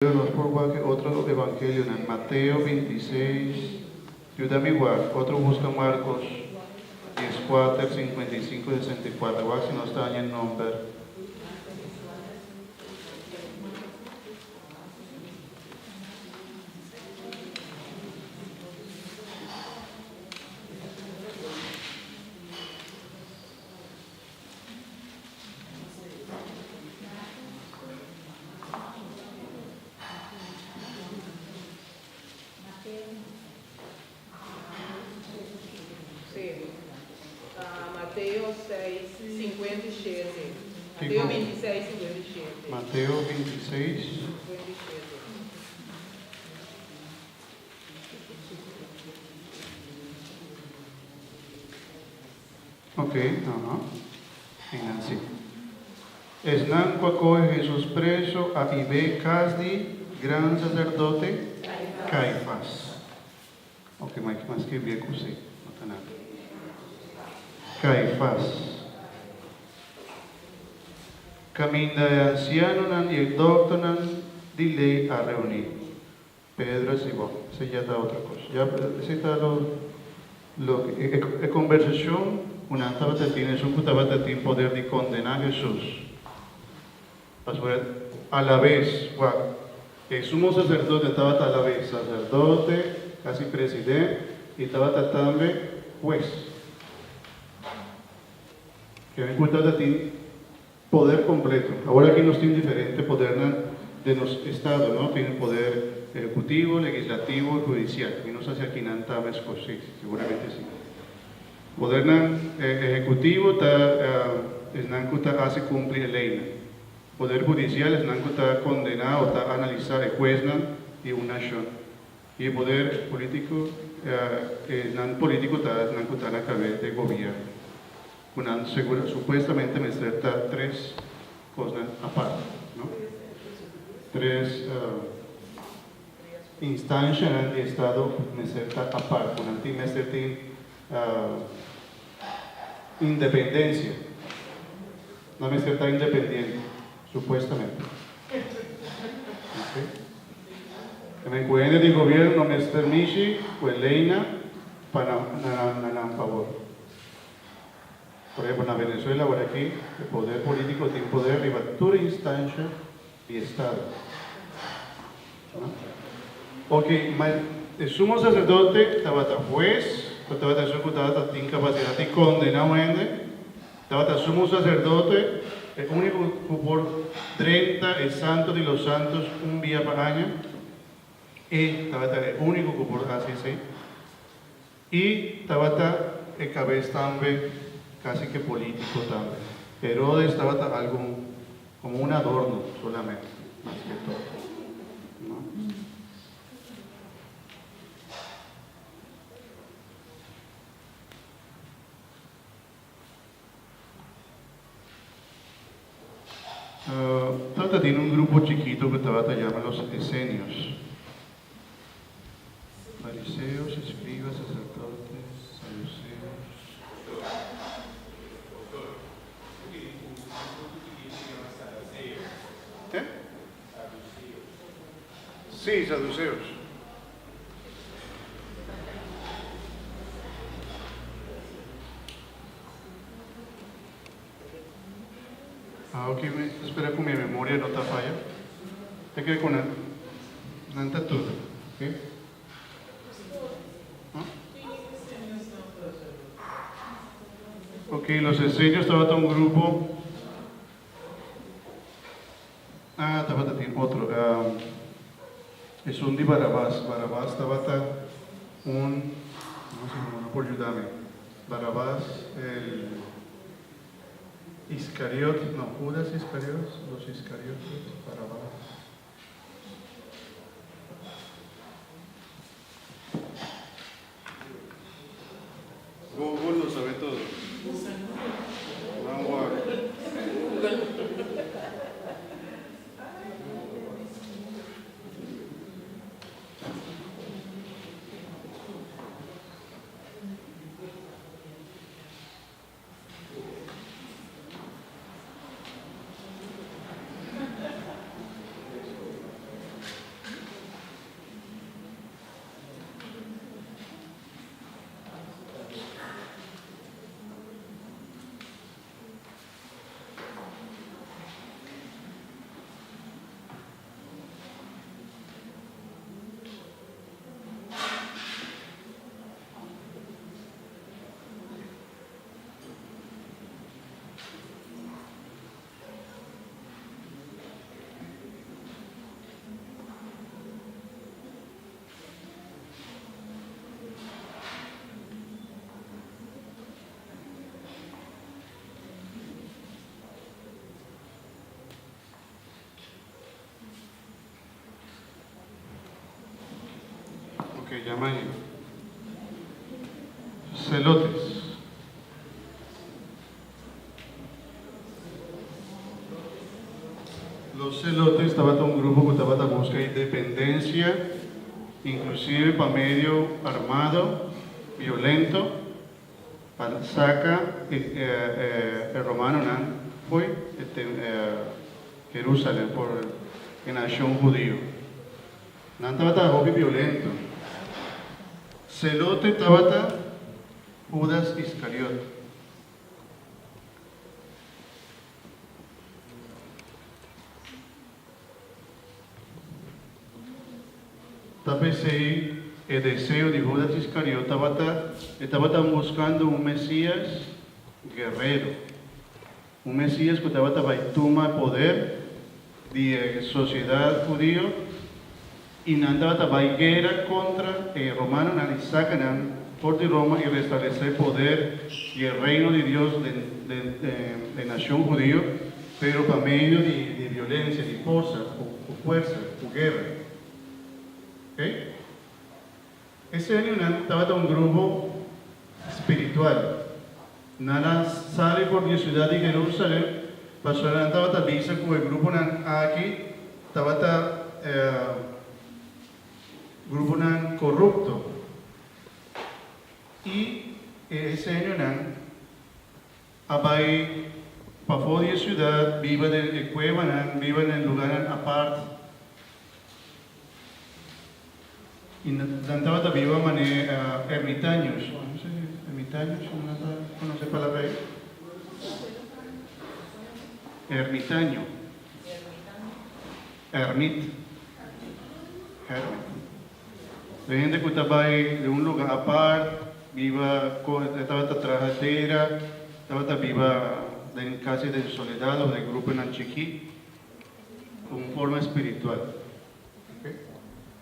Nos por otro evangelio en Mateo 26, ayúdame igual, otro busca Marcos 14, 55 e 64, igual si no está en el nombre. Mateo 6, 57. Mateo 26, 57. Mateo 26. 57. Ok, Venga, sí. Esnan coacoe Jesús preso a Ibe Casdi, gran sacerdote, Caifás. Ok, más que bien così, no está nada. Caifás. Camina de anciano y el doctor de ley a reunir. Pedro y Simón, ese ya está otra cosa. Ya ese está lo que conversación, una tabatatina, es un tabatatín poder de condenar a Jesús. A la vez, el sumo sacerdote estaba a la vez, sacerdote, casi presidente, y estaba también juez. Que me cuenta de ti poder completo. Ahora aquí nos tiene diferente poder de los estados, ¿no? Tiene poder ejecutivo, legislativo y judicial. Y no sé si aquí no está sí, seguramente sí. Poder ejecutivo está hace cumplir la ley. Poder judicial está condenado, está analizado el juez y una acción. Y el poder político político está a la cabeza del gobierno. Supuestamente me trata tres cosas aparte, ¿no? Tres instancias de Estado me trata aparte, me trata independencia, no me trata independiente, supuestamente. ¿Okay? Que me cuide de gobierno no me permite, pues leina para a favor. Por ejemplo, en Venezuela, ahora aquí, el poder político tiene poder de toda instancia y Estado. ¿No? Ok, el sumo sacerdote estaba juez, estaba incapacidad de condenar a gente, estaba sumo sacerdote, el único que por 30 el santo de los santos un día por año, y estaba el único que por así, y estaba el cabeza también, casi que político también. Herodes estaba algo como un adorno solamente, más que todo. ¿No? Trata de un grupo chiquito que estaba llaman los esenios. Fariseos, escribas, sacerdotes, saduceos. ¿Eh? Sí, saduceos. Ok, espera con mi memoria no te falla. Hay que ver con nanta todo. ¿Ok? ¿No? Ok, los esenios estaba un grupo. Estaba otro. Es un de Barabás. Barabás estaba un. No sé cómo por ayudarme. Barabás, el Iscariot, no, Judas Iscariot, los Iscariotes, Barabás. Google lo sabe todo. que llaman celotes. Los celotes estaban un grupo que estaba en busca de independencia, inclusive para medio armado, violento, para saca el romano fue Jerusalén por la nación judío. No estaba hobby violento. Celote estaba Judas Iscariot. Talvez el deseo de Judas Iscariot estaba buscando un Mesías guerrero, un Mesías que estaba tomar poder de sociedad judía y andaba guerra contra el romano, y sacan por de Roma y restablecer poder y el reino de Dios de nación judío, pero para medio de violencia, de fuerza, o guerra. ¿Okay? Ese año estaba un grupo espiritual. Nada sale por la ciudad de Jerusalén, pasó a visa con el grupo aquí, estaba grupo corrupto. Y ese año abai para fuera de la ciudad, viva en la cueva, viva en el lugar aparte. Y estaba viva ermitaños. No sé, ermitaños, no sé palabra ahí. Ermitaño. Ermit. La gente que estaba de un lugar aparte, viva, estaba trajadera, estaba viva casi de soledad o de grupo en Anchiquí, con forma espiritual. ¿Okay?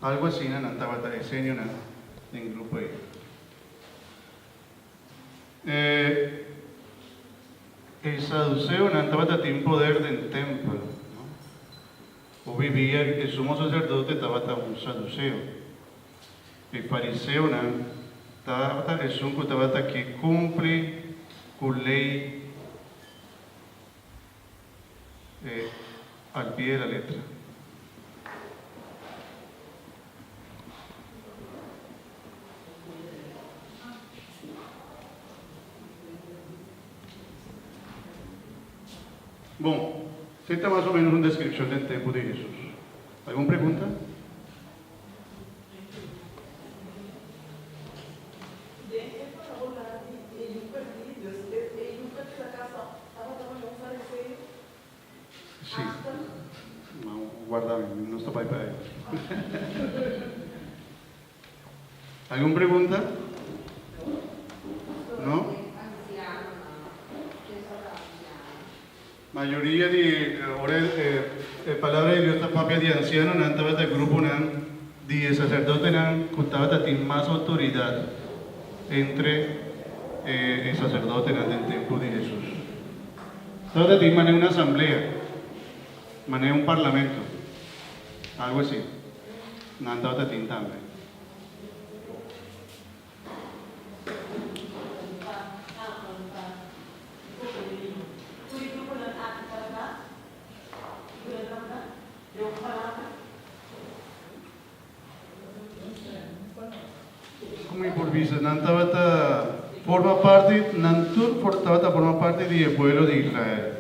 Algo así en Antavata, ese año en el grupo ahí. El saduceo en Antavata tiene poder del templo, ¿no? O vivía, el sumo sacerdote estaba un saduceo. El fariseo es un que cumple con ley al pie de la letra. Bueno, esta es más o menos una descripción del templo de Jesús. ¿Alguna pregunta? Sí. No, guárdame, no está para ellos. ¿Alguna pregunta? ¿No? Mayoría de ahora palabra de Dios está propia de ancianos, no estaba del grupo de sacerdotes, que estaba tiene más autoridad entre el sacerdote del templo de Jesús. Estaba tiene maneja una asamblea, maneja un parlamento, algo así. No estaba tiene también. Como improvisa, Nantabata forma parte del pueblo de Israel.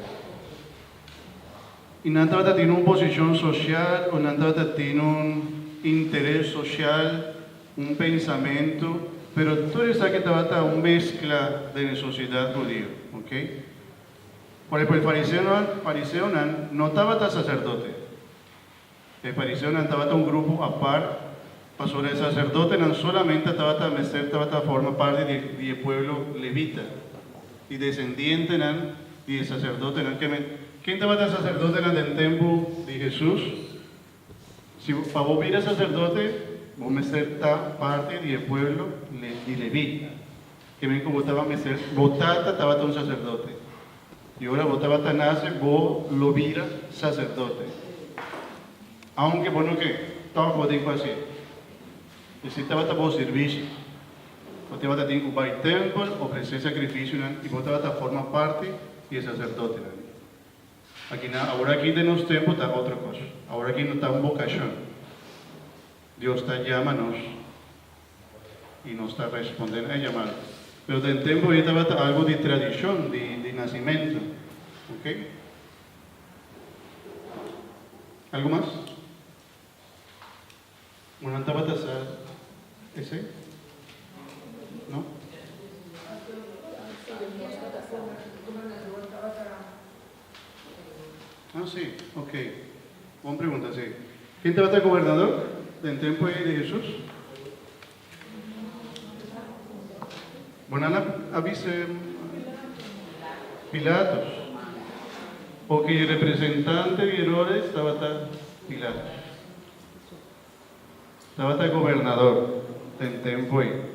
Y Nantabata tiene una posición social, o Nantabata tiene un interés social, un pensamiento, pero tú sabes que Tabata una mezcla de la sociedad judía, ¿ok? Por ejemplo, el fariseo no estaba sacerdote. El fariseo no estaba un grupo aparte. Pasó el sacerdote no solamente estaba forma parte del pueblo levita y descendiente del sacerdote. ¿Quién estaba el sacerdote del templo de Jesús? Si para vos ir al sacerdote, vos me ser parte del pueblo de levita. Que ven como estaba votata estaba un sacerdote. Y ahora votaba nace, vos lo vira sacerdote. Aunque bueno que todo puede ir así. Esse estava bom serviço. Você vai ter que ocupar o templo, oferecer sacrifício, e você vai formar parte e é sacerdote. Aqui, agora aqui de nos tempos está outra coisa. Agora aqui não está uma vocação. Deus está chamando-nos e não está respondendo a chamada. Mas no tempo estava algo de tradição, de nascimento. Ok? Algo mais? Não estava casado. ¿Ese? ¿No? Ah, sí, ok. Buena pregunta, sí. ¿Quién te va a estar gobernador del tiempo de Jesús? Bueno, avise Pilatos. Porque el representante de Herodes estaba Pilatos. Estaba gobernador del tiempo ahí.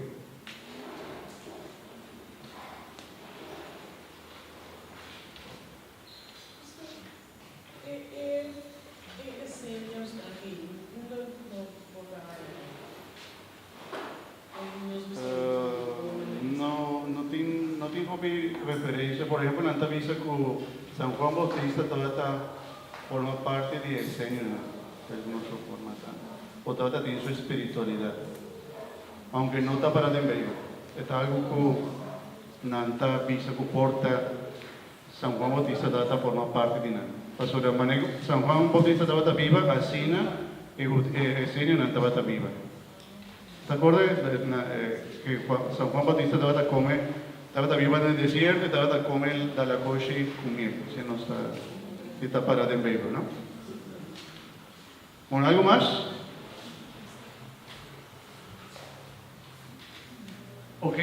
No tengo mi referencia. Por ejemplo, en esta visa con San Juan Bautista todavía forma parte de diseño, de alguna forma. O todavía tiene su espiritualidad. Aunque no está para en medio. Está algo que nanta visa que porta San Juan Bautista todavía forma parte de nada. Pastor San Juan Bautista todavía viva, así y diseño no estaba viva. ¿Te acuerdas que San Juan Bautista estaba viva en el desierto y estaba come la coche con miel? Si no está parado en medio, ¿no? ¿Con algo más? Ok,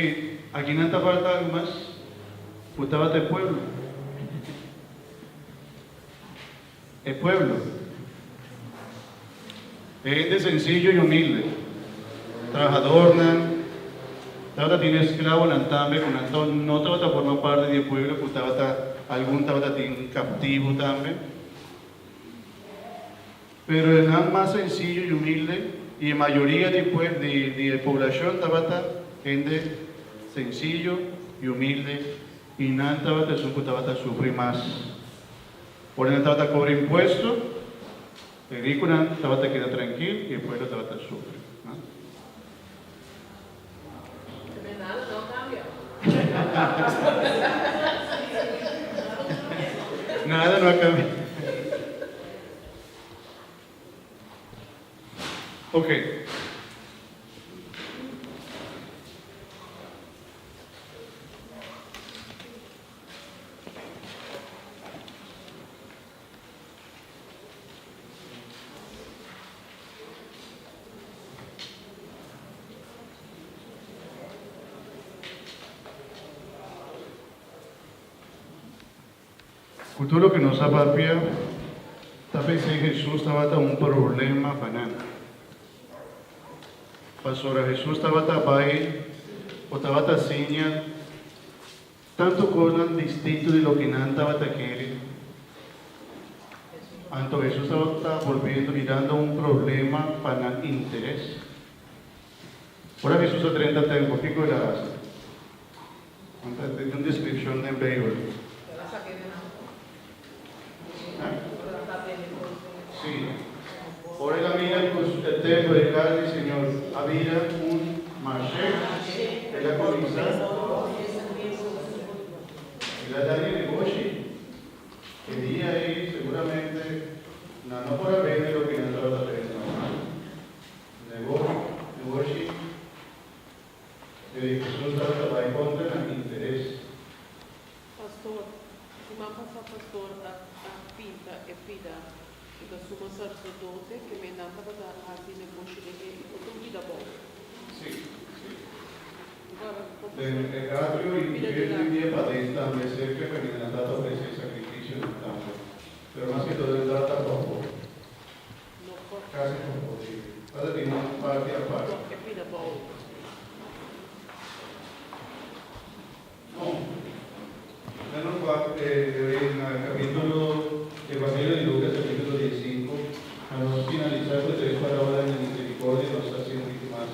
aquí no te falta algo más. Estaba del pueblo. El pueblo. Es gente sencillo y humilde. Trabajador, estaba tiene esclavo también, no estaba formando parte del pueblo, pues algún estaba captivo también. Pero el más sencillo y humilde, y la mayoría de la población estaba gente sencillo y humilde, y nada estaba sufrir más. Por eso estaba cobrar impuestos, el rico estaba queda tranquilo y el pueblo estaba sufrir. Nada no cambia. Nada no ha cambiado. Ok. Futuro que nos apapia, talvez Jesús estava un problema banana. Pastora, Jesús estava ahí, o estava señal, tanto cosas distinto de lo que no estaba queriendo. Entonces Jesús estaba volviendo, mirando un problema para el interés. Ahora Jesús a 30 tiempo, ¿qué cosa hace? Tiene una descripción de Bible. Sí. Por la mira el templo de cada Señor, había un marché de la colisa y la Dani negoci. El día ahí seguramente no por haber lo que no estaba pensando. Negoci. Jesús estaba en contra del interés. Pastor, uma pastor a pinta e pida. Da sumo sacerdote che mi andava da arti nel bosco di Otomida Bob. Sì. El atrio y el padesta me cerca que me han dado ese sacrificio en el campo. Pero más que todo el data poco. Casi poco. Ahora tiene un parte a parte. En el capítulo del Evangelio de Lucas, capítulo 15, a finalizar, pues 3 parábolas de misericordia nos hacen más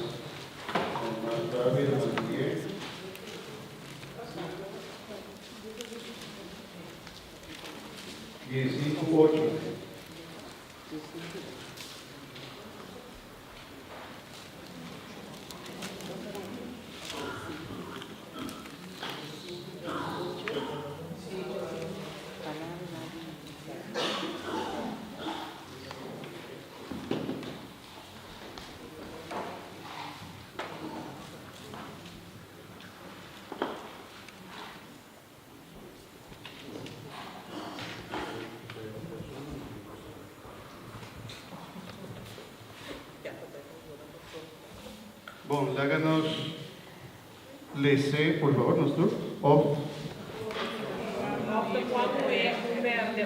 Bom, láganos lese, por favor, nostro, of Opta quando é converte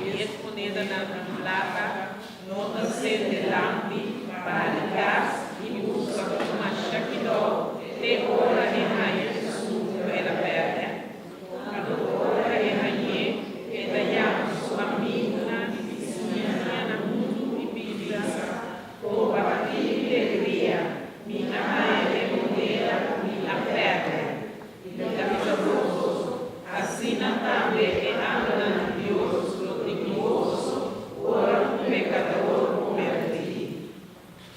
e exponida na plata, nota sede lampi, paligas e busca uma shakido, te ora e raia, suco e la perde. Ora e raia, e da sua mina, minha na mundo e biblia, o bati e ria, minha raia e modera, minha perde. Assim também